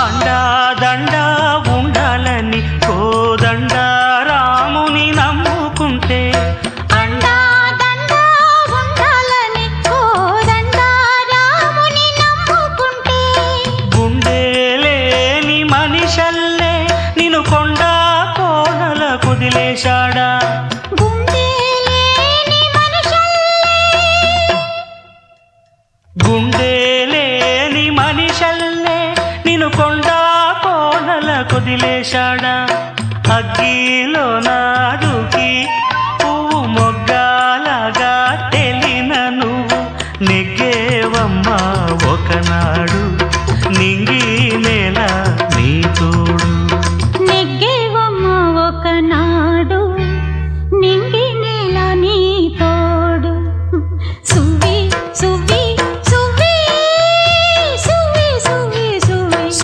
అండా దండా ఉండాలని కోదండ రాముని నమ్ముకుంటే అండా దండా ఉండాలని కోదండ రాముని నమ్ముకుంటే గుండె లేని మనిషల్లే నిన్ను కొండ కోనల కుదిలేశాడా గుండె లేని మనిషల్లే నిన్ను కొండ కోనల కుదిలేశాడా అగ్గిలోనా